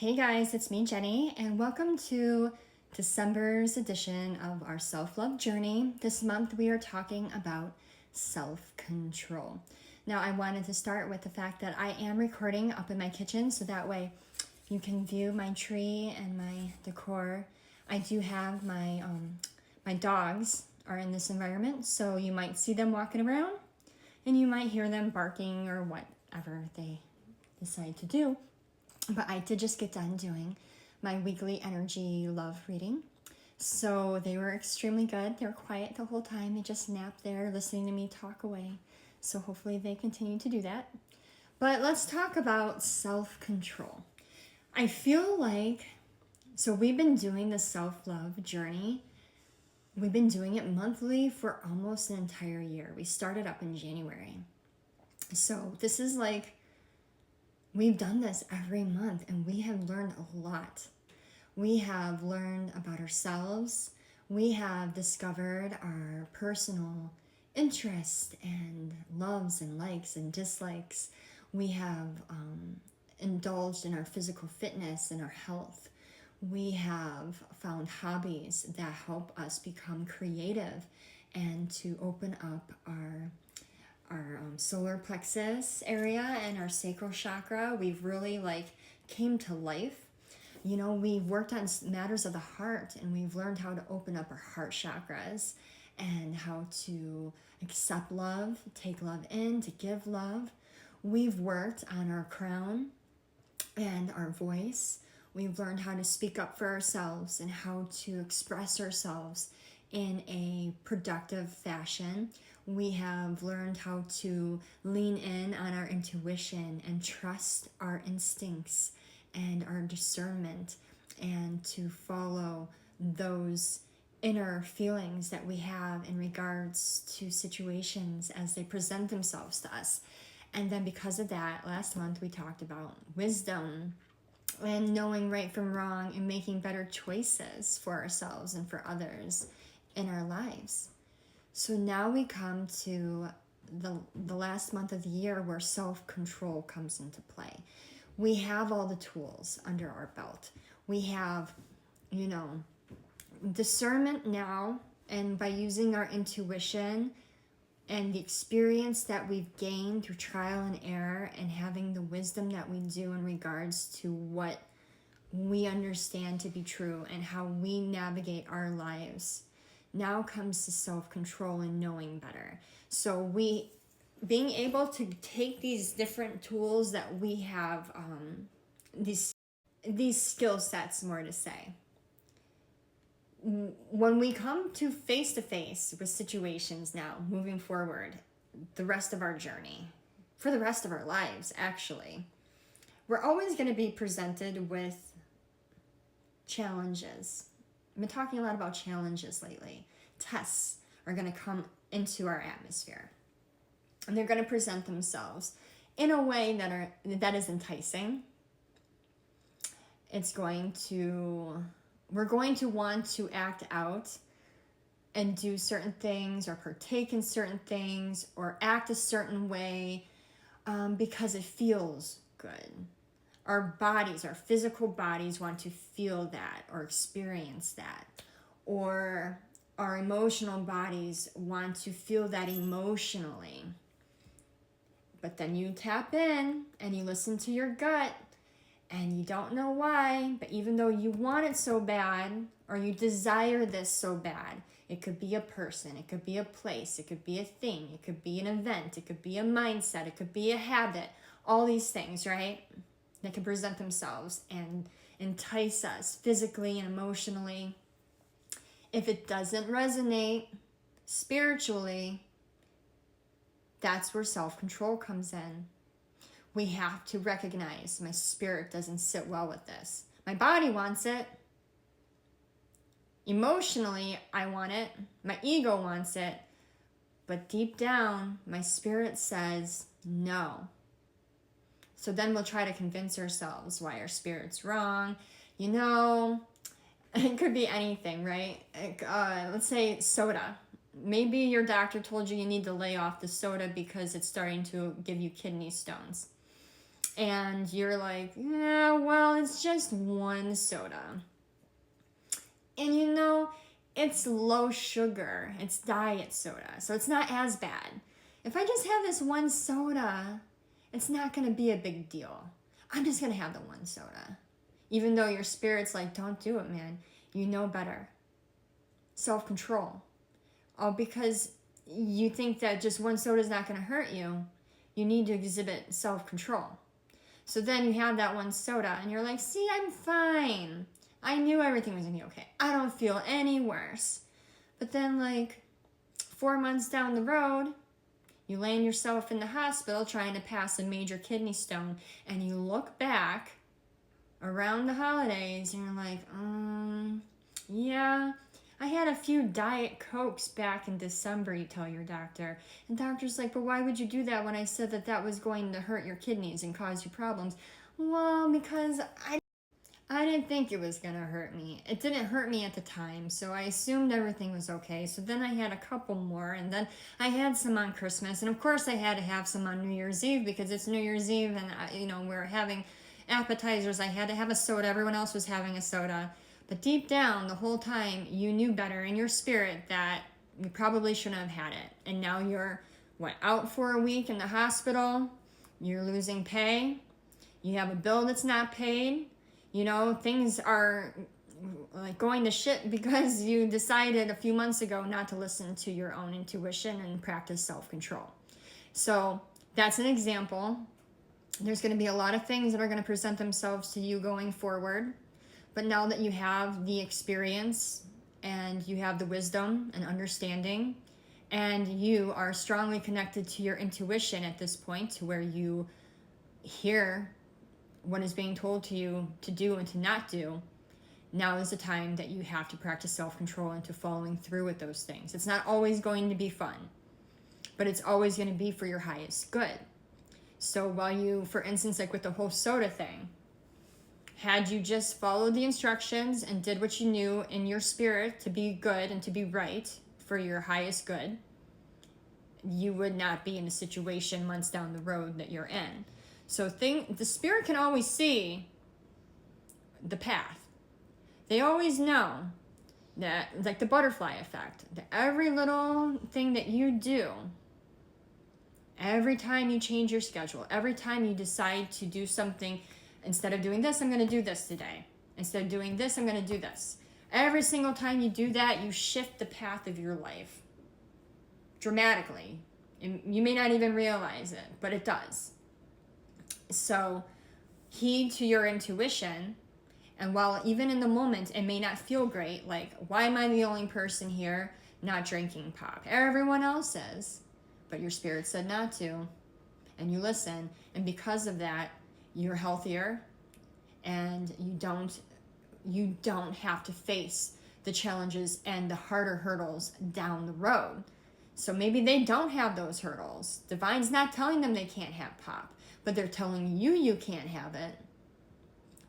Hey guys, it's me, Jenny, and welcome to December's edition of our self-love journey. This month we are talking about self-control. Now, I wanted to start with the fact that I am recording up in my kitchen, so that way you can view my tree and my decor. I do have my dogs are in this environment, so you might see them walking around, and you might hear them barking or whatever they decide to do. But I did just get done doing my weekly energy love reading. So they were extremely good. They were quiet the whole time. They just napped there listening to me talk away. So hopefully they continue to do that. But let's talk about self-control. I feel like, so we've been doing the self-love journey. We've been doing it monthly for almost an entire year. We started up in January. So this is like, we've done this every month and we have learned a lot. We have learned about ourselves. We have discovered our personal interests and loves and likes and dislikes. We have indulged in our physical fitness and our health. We have found hobbies that help us become creative and to open up our solar plexus area and our sacral chakra. We've really came to life. You know, we've worked on matters of the heart and we've learned how to open up our heart chakras and how to accept love, take love in, to give love. We've worked on our crown and our voice. We've learned how to speak up for ourselves and how to express ourselves in a productive fashion. We have learned how to lean in on our intuition and trust our instincts and our discernment and to follow those inner feelings that we have in regards to situations as they present themselves to us. And then because of that, last month we talked about wisdom and knowing right from wrong and making better choices for ourselves and for others in our lives. So now we come to the last month of the year where self-control comes into play. We have all the tools under our belt. We have, discernment now, and by using our intuition and the experience that we've gained through trial and error and having the wisdom that we do in regards to what we understand to be true and how we navigate our lives. Now comes to self-control and knowing better. So being able to take these different tools that we have, these skill sets, more to say. When we come to face with situations now, moving forward, the rest of our journey, for the rest of our lives, actually, we're always going to be presented with challenges. I've been talking a lot about challenges lately. Tests are going to come into our atmosphere. And they're going to present themselves in a way that is enticing. We're going to want to act out and do certain things or partake in certain things or act a certain way because it feels good. Our bodies, our physical bodies want to feel that or experience that. Or our emotional bodies want to feel that emotionally. But then you tap in and you listen to your gut and you don't know why, but even though you want it so bad or you desire this so bad, it could be a person, it could be a place, it could be a thing, it could be an event, it could be a mindset, it could be a habit, all these things, right? That can present themselves and entice us physically and emotionally. If it doesn't resonate spiritually, that's where self-control comes in. We have to recognize my spirit doesn't sit well with this. My body wants it. Emotionally, I want it. My ego wants it. But deep down, my spirit says no. So then we'll try to convince ourselves why our spirit's wrong. It could be anything, right? Let's say soda. Maybe your doctor told you need to lay off the soda because it's starting to give you kidney stones. And you're like, yeah, well, it's just one soda. And you know, it's low sugar. It's diet soda. So it's not as bad. If I just have this one soda, it's not going to be a big deal. I'm just going to have the one soda. Even though your spirit's like, don't do it, man. You know better. Self-control. Oh, because you think that just one soda is not going to hurt you, you need to exhibit self-control. So then you have that one soda and you're like, see, I'm fine. I knew everything was going to be okay. I don't feel any worse. But then like 4 months down the road, you land yourself in the hospital trying to pass a major kidney stone, and you look back around the holidays and you're like, yeah, I had a few Diet Cokes back in December, you tell your doctor. And doctor's like, but why would you do that when I said that that was going to hurt your kidneys and cause you problems? Well, because I didn't think it was going to hurt me. It didn't hurt me at the time, so I assumed everything was okay. So then I had a couple more, and then I had some on Christmas. And of course I had to have some on New Year's Eve because it's New Year's Eve and, we're having appetizers. I had to have a soda. Everyone else was having a soda. But deep down, the whole time, you knew better in your spirit that you probably shouldn't have had it. And now you're, out for a week in the hospital. You're losing pay. You have a bill that's not paid. Things are like going to shit because you decided a few months ago not to listen to your own intuition and practice self-control. So that's an example. There's going to be a lot of things that are going to present themselves to you going forward. But now that you have the experience and you have the wisdom and understanding, and you are strongly connected to your intuition at this point, to where you hear what is being told to you to do and to not do, now is the time that you have to practice self-control into following through with those things. It's not always going to be fun, but it's always going to be for your highest good. So while you, for instance, like with the whole soda thing, had you just followed the instructions and did what you knew in your spirit to be good and to be right for your highest good, you would not be in a situation months down the road that you're in. So the spirit can always see the path. They always know that, like the butterfly effect, that every little thing that you do, every time you change your schedule, every time you decide to do something, instead of doing this, I'm going to do this today. Instead of doing this, I'm going to do this. Every single time you do that, you shift the path of your life dramatically. And you may not even realize it, but it does. So heed to your intuition. And while even in the moment it may not feel great, like, why am I the only person here not drinking pop? Everyone else is. But your spirit said not to. And you listen. And because of that, you're healthier, and you don't have to face the challenges and the harder hurdles down the road. So maybe they don't have those hurdles. Divine's not telling them they can't have pop, but they're telling you you can't have it.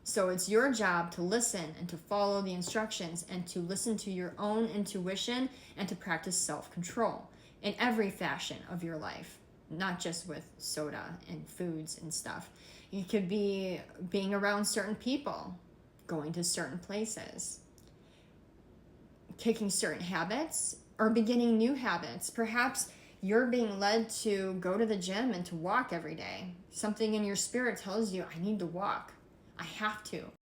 So it's your job to listen and to follow the instructions and to listen to your own intuition and to practice self-control in every fashion of your life, not just with soda and foods and stuff. It could be being around certain people, going to certain places, kicking certain habits, or beginning new habits. Perhaps you're being led to go to the gym and to walk every day. Something in your spirit tells you, I need to walk. I have to.